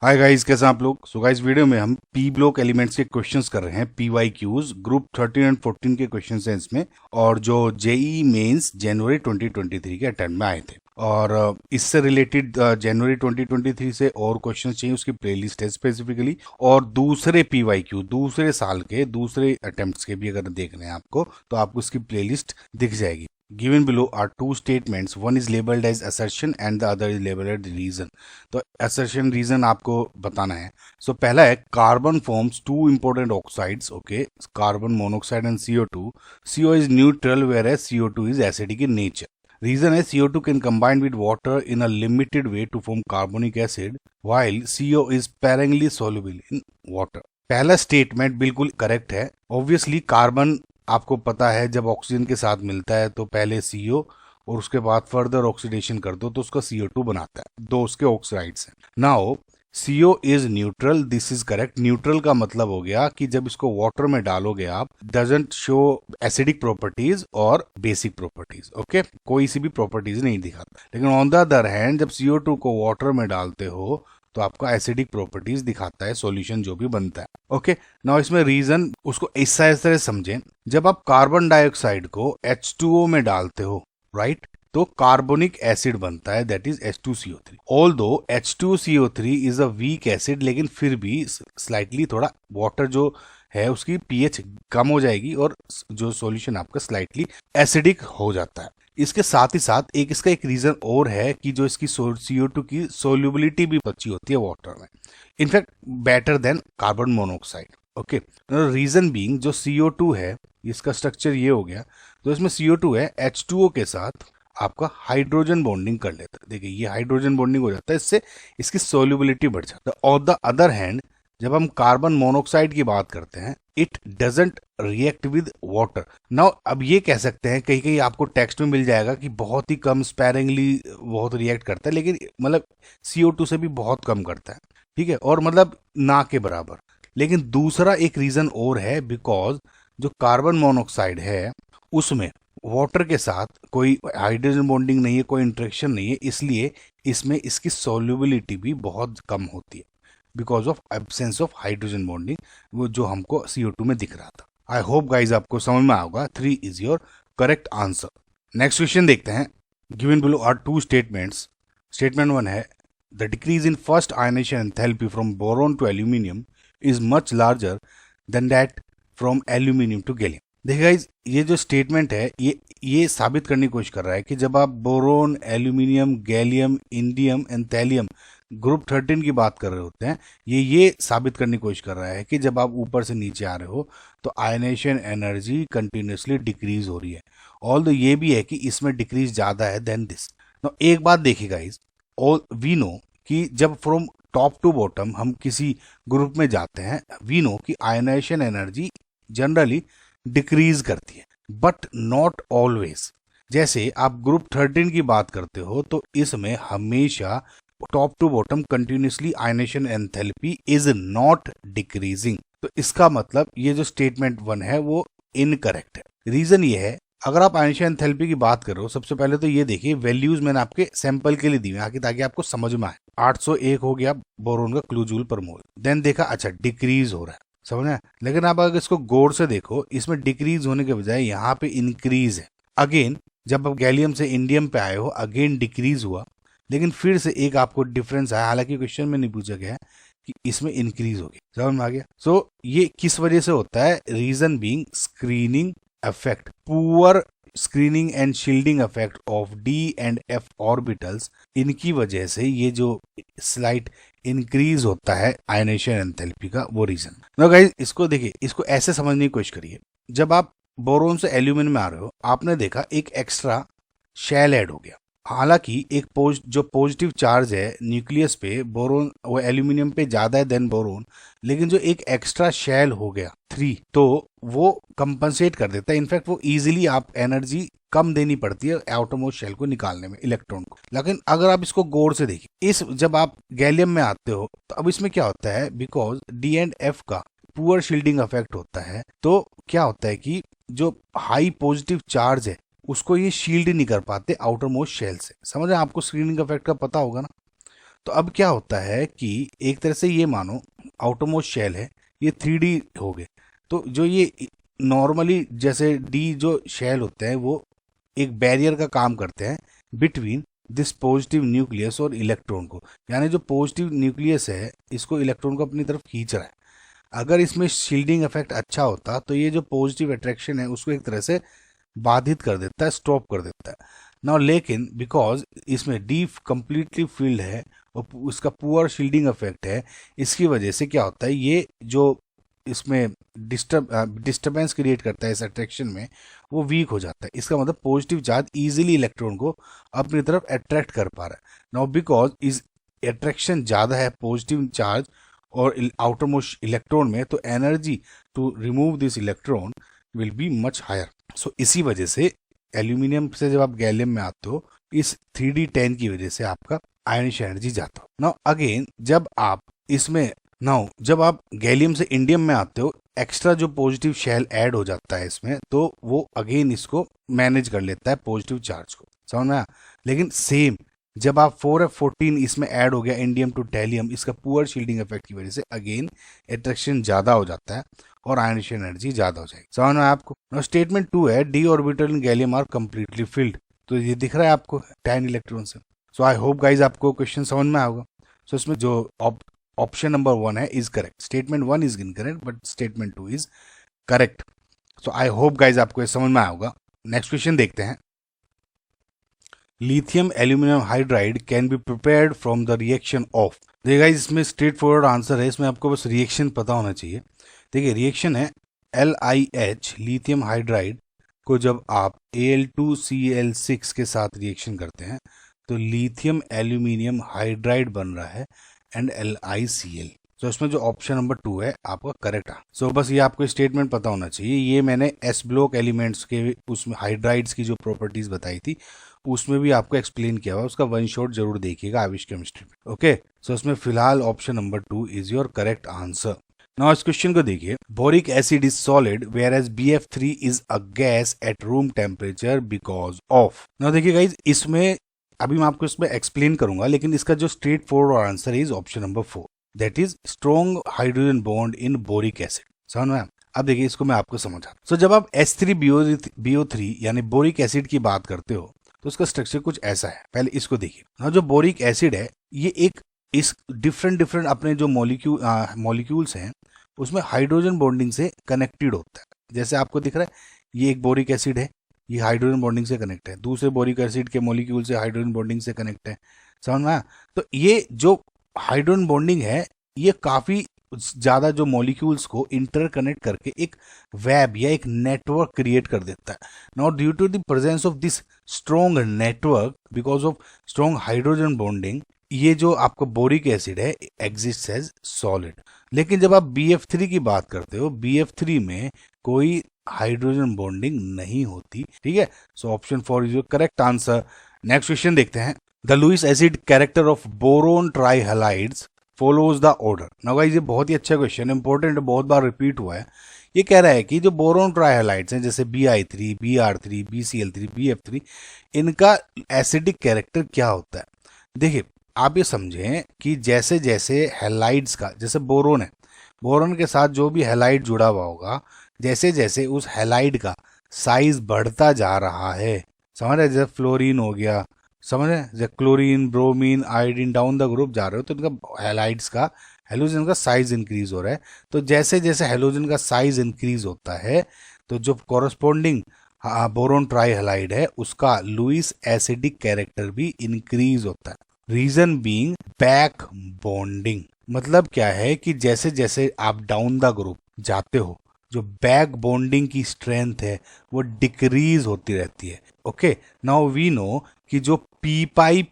Hi guys, कैसे हैं आप लोग। सो गाइस, वीडियो में हम पी ब्लॉक एलिमेंट्स के क्वेश्चंस कर रहे हैं। PYQs ग्रुप 13 एंड 14 के क्वेश्चंस हैं इसमें, और जो जेई मेंस जनवरी 2023 के अटेम्प्ट में आए थे। और इससे रिलेटेड जनवरी 2023 से और क्वेश्चन चाहिए, उसकी प्लेलिस्ट है स्पेसिफिकली। और दूसरे PYQ दूसरे साल के दूसरे अटेम्प्ट्स के भी अगर देखने हैं आपको, तो आपको इसकी प्लेलिस्ट दिख जाएगी। Given below are two statements. One is labeled as assertion and the other is labeled as reason. तो assertion reason आपको बताना है। So पहला है carbon forms two important oxides. Okay, carbon monoxide and CO2. CO is neutral whereas CO2 is acidic in nature. Reason है CO2 can combine with water in a limited way to form carbonic acid, while CO is sparingly soluble in water. पहला statement बिल्कुल correct है। Obviously carbon आपको पता है जब oxygen के साथ मिलता है तो पहले CO और उसके बाद फर्दर ऑक्सीडेशन कर दो तो उसका CO2 बनाता है। दो उसके ऑक्साइड्स हैं। Now CO is neutral, this is correct. Neutral का मतलब हो गया कि जब इसको वाटर में डालोगे आप, डजंट शो एसिडिक प्रॉपर्टीज और बेसिक प्रॉपर्टीज। ओके, कोई सी भी प्रॉपर्टीज नहीं दिखाता। लेकिन ऑन द अदर हैंड जब CO2 को वाटर में डालते हो तो आपका एसिडिक प्रॉपर्टीज दिखाता है सॉल्यूशन जो भी बनता है। ओके, नाउ इसमें रीजन उसको इस तरह समझें। जब आप कार्बन डाइऑक्साइड को H2O में डालते हो, राइट, तो कार्बोनिक एसिड बनता है, that is H2CO3। Although H2CO3 is a weak acid, लेकिन फिर भी स्लाइटली थोड़ा वाटर जो है उसकी pH कम हो जाएगी और जो सॉल्यूशन आपका स्लाइटली एसिडिक हो जाता है। इसके साथ ही साथ इसका एक रीजन और है कि जो इसकी CO2 की सोल्यूबिलिटी भी अच्छी होती है वाटर में, in fact better than carbon monoxide. Okay, reason being जो CO2 है, इसका स्ट्रक्चर ये हो गया, तो इसमें CO2 है, H2O के साथ आपका हाइड्रोजन बॉन्डिंग कर लेता है। देखिए ये हाइड्रोजन बॉन्डिंग हो जाता है, इससे इसकी सोल्यूबिलिटी बढ़ जाता है। ऑन द अदर हैंड जब हम कार्बन मोनोऑक्साइड की बात करते हैं, it doesn't react with water. Now अब ये कह सकते हैं, कहीं कहीं आपको टेक्स्ट में मिल जाएगा कि बहुत ही कम, स्पैरिंगली बहुत रिएक्ट करता है, लेकिन मतलब CO2 से भी बहुत कम करता है, ठीक है, और मतलब ना के बराबर। लेकिन दूसरा एक रीजन और है, बिकॉज जो कार्बन मोनोऑक्साइड है उसमें वाटर के साथ कोई हाइड्रोजन बॉन्डिंग नहीं है, कोई इंट्रैक्शन नहीं है, इसलिए इसमें इसकी सोल्यूबिलिटी भी बहुत कम होती है because of absence of hydrogen bonding, वो जो हमको CO2 में दिख रहा था। आई होप गाइज आपको समझ में आएगा। 3 is your correct answer. Next question देखते हैं। Given below are two statements. Statement 1 है the decrease in first ionisation enthalpy from boron to aluminium is much larger than that from aluminium to gallium. देखिए guys, ये जो statement है ये साबित करने की कोशिश कर रहा है कि जब आप boron, aluminium, gallium, indium and thallium group 13 की बात कर रहे होते हैं, ये साबित करने की कोशिश कर रहा है कि जब आप ऊपर से नीचे आ रहे हो तो आयनेशन एनर्जी कंटिन्यूसली डिक्रीज हो रही है। ऑल्दो ये भी है कि इसमें डिक्रीज ज्यादा है देन दिस। तो एक बात देखिए गाइज, ऑल वी नो कि जब फ्रॉम टॉप टू बॉटम हम किसी ग्रुप में जाते हैं, वी नो कि आयनेशन एनर्जी जनरली डिक्रीज करती है, बट नॉट ऑलवेज। जैसे आप ग्रुप 13 की बात करते हो तो इसमें हमेशा top to bottom continuously ionisation enthalpy is not decreasing. तो इसका मतलब ये जो स्टेटमेंट 1 है वो इनकरेक्ट है। रीजन ये है, अगर आप आयनेशन एंथैल्पी की बात कर रहे हो, सबसे पहले तो ये देखिए वैल्यूज मैंने आपके सैंपल के लिए दी है ताकि आपको समझ में आए। 801 हो गया बोरोन का क्लूजूल पर मोल, देन देखा अच्छा डिक्रीज हो रहा है, समझ में। लेकिन आप अगर इसको गौर से देखो, इसमें डिक्रीज होने के बजाय यहाँ पे इंक्रीज है। अगेन जब आप गैलियम से इंडियम पे आए हो, अगेन डिक्रीज हुआ, लेकिन फिर से एक आपको डिफरेंस आया, हालांकि क्वेश्चन में नहीं पूछा गया कि इसमें इंक्रीज हो गया। समझ में आ गया। सो ये किस वजह से होता है? Reason being screening effect, poor screening and shielding effect of D and F orbitals. इनकी वजह से ये जो स्लाइट इंक्रीज होता है आयनेशन एंथैल्पी का, वो रीजन। नो गाइस, इसको देखिए, इसको ऐसे समझने की कोशिश करिए। जब आप बोरोन से एल्यूमिनियम में आ रहे हो, आपने देखा एक एक्स्ट्रा शेल ऐड हो गया। हालांकि एक जो पॉजिटिव चार्ज है न्यूक्लियस पे, बोरोन वो एल्यूमिनियम पे ज्यादा है देन बोरोन, लेकिन जो एक एक्स्ट्रा शेल हो गया 3, तो वो कंपनसेट कर देता है। इनफैक्ट वो इजीली आप एनर्जी कम देनी पड़ती है आउटरमोस्ट शेल को निकालने में, इलेक्ट्रॉन को। लेकिन अगर आप इसको गौर से देखिए, जब आप गैलियम में आते हो तो अब इसमें क्या होता है, बिकॉज D एंड F का पुअर शील्डिंग इफेक्ट होता है, तो क्या होता है कि जो हाई पॉजिटिव चार्ज है उसको ये शील्ड नहीं कर पाते आउटर मोस्ट शेल से। समझ रहे हैं? आपको स्क्रीनिंग इफेक्ट का पता होगा ना। तो अब क्या होता है कि एक तरह से ये मानो आउटरमोस्ट शेल है, ये 3D हो गए। तो जो ये नॉर्मली जैसे डी जो शेल होते हैं वो एक बैरियर का काम करते हैं बिटवीन दिस पॉजिटिव न्यूक्लियस और इलेक्ट्रॉन को, यानी जो पॉजिटिव न्यूक्लियस है इसको इलेक्ट्रॉन को अपनी तरफ खींच रहा है। अगर इसमें शील्डिंग इफेक्ट अच्छा होता तो ये जो पॉजिटिव अट्रैक्शन है उसको एक तरह से बाधित कर देता है, स्टॉप कर देता है ना। लेकिन बिकॉज इसमें डीप कंप्लीटली फील्ड है और उसका पुअर शील्डिंग इफेक्ट है, इसकी वजह से क्या होता है ये जो इसमें डिस्टर्बेंस क्रिएट करता है इस अट्रैक्शन में, वो वीक हो जाता है। इसका मतलब पॉजिटिव चार्ज इजीली इलेक्ट्रॉन को अपनी तरफ अट्रैक्ट कर पा रहा है। नाउ बिकॉज इस अट्रैक्शन ज़्यादा है पॉजिटिव चार्ज और आउटर मोस्ट इलेक्ट्रॉन में, तो energy to remove this electron will be much higher. So इसी वजह से एल्यूमिनियम से जब आप गैलियम में आते हो, इस 3d10 की वजह से आपका आयनिश एनर्जी जाता हो। नाउ अगेन जब आप गैलियम से इंडियम में आते हो, एक्स्ट्रा जो पॉजिटिव शेल ऐड हो जाता है इसमें, तो वो अगेन इसको मैनेज कर लेता है पॉजिटिव चार्ज को, समझ में आया। लेकिन सेम जब आप 4f14 इसमें ऐड हो गया इंडियम टू टैलियम, इसका पुअर शील्डिंग इफेक्ट की वजह से अगेन अट्रैक्शन ज्यादा हो जाता है और आयनिश एनर्जी ज्यादा हो जाएगी, समझ में आपको। स्टेटमेंट 2 है D orbital in gallium are completely filled, तो ये दिख रहा है आपको 10 इलेक्ट्रॉन से। सो आई होप गाइज आपको क्वेश्चन समझ में आएगा। सो इसमें जो ऑप्शन नंबर 1 है is correct, statement 1 is incorrect but statement 2 is correct. So I hope guys आपको ये समझ में आएगा। नेक्स्ट क्वेश्चन देखते हैं। Lithium aluminium hydride can be prepared from the reaction of. देखिए गाइस इसमें स्ट्रेट फॉरवर्ड आंसर है, इसमें आपको बस रिएक्शन पता होना चाहिए। देखिए रिएक्शन है LiH लिथियम हाइड्राइड को जब आप Al2Cl6 के साथ रिएक्शन करते हैं तो लिथियम एल्यूमिनियम हाइड्राइड बन रहा है एंड LiCl। तो इसमें जो ऑप्शन नंबर 2 है आपका करेक्ट है। सो बस ये आपको स्टेटमेंट पता होना चाहिए। ये मैंने एस ब्लॉक एलिमेंट्स के उसमें हाइड्राइड्स की जो प्रॉपर्टीज बताई थी उसमें भी आपको एक्सप्लेन किया हुआ, उसका वन शॉट जरूर देखिएगा आविश केमिस्ट्री में। ओके, सो इसमें फिलहाल option number 2 is your correct answer. Now इस क्वेश्चन को देखिए। Boric acid is solid whereas BF3 is a gas at room temperature because of. Now देखिए गाइज इसमें अभी मैं आपको इसमें एक्सप्लेन करूंगा, लेकिन इसका जो straight forward answer is option number 4, that is strong hydrogen bond in boric acid. समझ में? अब देखिए इसको मैं आपको समझा। सो जब आप H3BO3 यानी बोरिक एसिड की बात करते हो तो उसका स्ट्रक्चर कुछ ऐसा है। पहले इसको देखिए ना, जो बोरिक एसिड है ये एक इस डिफरेंट अपने जो मॉलिक्यूल्स हैं उसमें हाइड्रोजन बॉन्डिंग से कनेक्टेड होता है। जैसे आपको दिख रहा है ये एक बोरिक एसिड है, ये हाइड्रोजन बॉन्डिंग से कनेक्ट है, दूसरे बोरिक एसिड के मॉलिक्यूल से हाइड्रोजन बॉन्डिंग से कनेक्ट है। समझ में? तो ये जो हाइड्रोजन बॉन्डिंग है ये काफी ज्यादा जो मॉलिक्यूल्स को इंटरकनेक्ट करके एक वेब या एक नेटवर्क क्रिएट कर देता है। Now due to the presence of this strong network because of strong hydrogen bonding, ये जो आपका बोरिक एसिड है एग्जिस्ट एज सॉलिड। लेकिन जब आप BF3 की बात करते हो, BF3 में कोई हाइड्रोजन बॉन्डिंग नहीं होती। ठीक है, so option 4 is your correct answer. Next question देखते हैं। The Lewis acid character of boron trihalides follows the order. Now guys ये बहुत ही अच्छा क्वेश्चन, इंपॉर्टेंट, बहुत बार रिपीट हुआ है। ये कह रहा है कि जो बोरोन ट्राइहलाइड्स हैं जैसे Bi3, Br3, BCl3, BF3, इनका एसिडिक कैरेक्टर क्या होता है। देखिए आप ये समझें कि जैसे जैसे हैलाइड्स का, जैसे बोरोन है, बोरोन के साथ जो भी हैलाइड जुड़ा हुआ होगा, जैसे जैसे उस हैलाइड का साइज बढ़ता जा रहा है, समझ रहे, जैसे फ्लोरीन हो गया, समझ रहे, जैसे chlorine, bromine, iodine, down the group जा रहे हो तो इनका हैलाइड्स का, हेलोजन का साइज इंक्रीज हो रहा है। तो जैसे जैसे हेलोजन का साइज इंक्रीज होता है तो जो कोरस्पोंडिंग बोरोन ट्राइहलाइड है उसका लुईस एसिडिक कैरेक्टर भी इंक्रीज होता है। Reason being back bonding. मतलब क्या है कि जैसे जैसे आप डाउन द ग्रुप जाते हो, जो बैक बॉन्डिंग की स्ट्रेंथ है वो डिक्रीज होती रहती है। ओके, नाउ वी नो कि जो पी पाई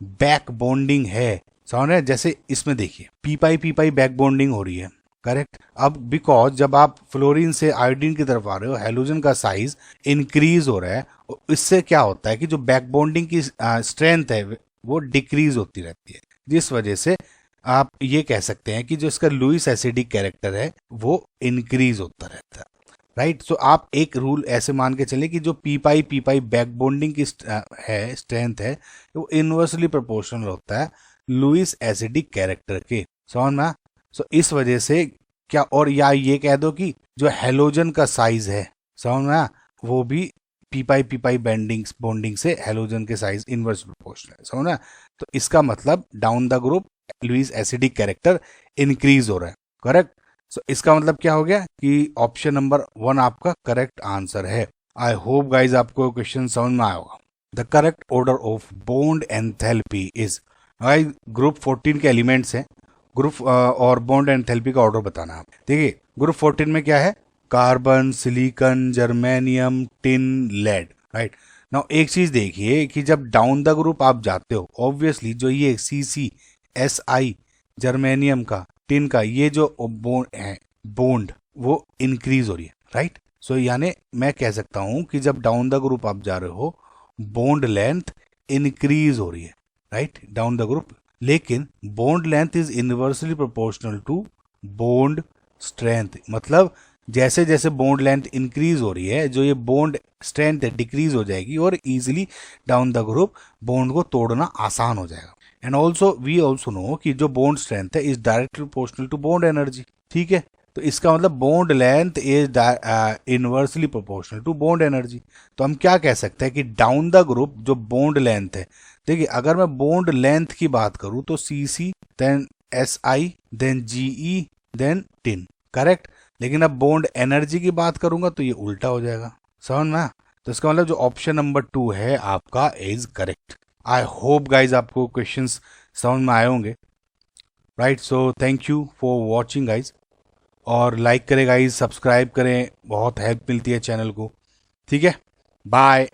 बैक बॉन्डिंग है, समझ रहे हैं, जैसे इसमें देखिए पी पाई बैक बॉन्डिंग हो रही है, करेक्ट। अब बिकॉज जब आप फ्लोरीन से आयोडीन की तरफ आ रहे हो, हेलोजन का साइज इंक्रीज हो रहा है, इससे क्या होता है कि जो बैक बॉन्डिंग की स्ट्रेंथ है वो डिक्रीज होती रहती है, जिस वजह से आप ये कह सकते हैं कि जो इसका लुईस एसिडिक कैरेक्टर है वो इंक्रीज होता रहता है, राइट। सो आप एक रूल ऐसे मान के चले कि जो पी पाई बैक बॉन्डिंग की है स्ट्रेंथ है वो इनवर्सली प्रोपोर्शनल होता है लुईस एसिडिक कैरेक्टर के, समझ में? सो इस वजह से क्या, और या ये कह दो कि जो हेलोजन का साइज है, समझ में, वो भी पी पाई बॉन्डिंग से हेलोजन के साइज इनवर्स प्रोपोर्शनल है, समझ ना? तो इसका मतलब down the group Lewis acidic character increase हो रहा है, करेक्ट? सो इसका मतलब क्या हो गया कि ऑप्शन नंबर 1 आपका करेक्ट आंसर है। आई होप गाइज आपको क्वेश्चन समझ में आया होगा। The correct order of bond enthalpy is, group 14 के एलिमेंट्स हैं, ग्रुप और बॉन्ड एंथैल्पी का ऑर्डर बताना है। देखिए ग्रुप 14 में क्या है, carbon, silicon, germanium, tin, lead, right? Now एक चीज देखिए कि जब डाउन द ग्रुप आप जाते हो, ऑब्वियसली जो ये सी एस आई, जर्मेनियम का, टिन का, ये जो बॉन्ड है, बॉन्ड वो इंक्रीज हो रही है, राइट? सो यानी मैं कह सकता हूं कि जब डाउन द ग्रुप आप जा रहे हो, बॉन्ड लेंथ इंक्रीज हो रही है, राइट, डाउन द ग्रुप। लेकिन bond length is inversely proportional to bond strength, मतलब जैसे जैसे बॉन्ड लेंथ इंक्रीज हो रही है, जो ये बॉन्ड स्ट्रेंथ है डिक्रीज हो जाएगी और easily down the group bond को तोड़ना आसान हो जाएगा। And also we also know कि जो बॉन्ड स्ट्रेंथ है is directly proportional to bond energy, ठीक है? तो इसका मतलब bond length is inversely proportional to bond energy. तो हम क्या कह सकते हैं कि डाउन द ग्रुप जो बॉन्ड लेंथ है, देखिए अगर मैं बॉन्ड लेंथ की बात करूं तो C then SI then GE then tin, correct? लेकिन अब बॉन्ड एनर्जी की बात करूंगा तो ये उल्टा हो जाएगा, समझ में? तो इसका मतलब जो ऑप्शन नंबर 2 है आपका is correct. I hope guys आपको क्वेश्चंस समझ में आए होंगे, right? So thank you for watching guys, और लाइक करें गाइज, सब्सक्राइब करें, बहुत हेल्प मिलती है चैनल को, ठीक है? बाय।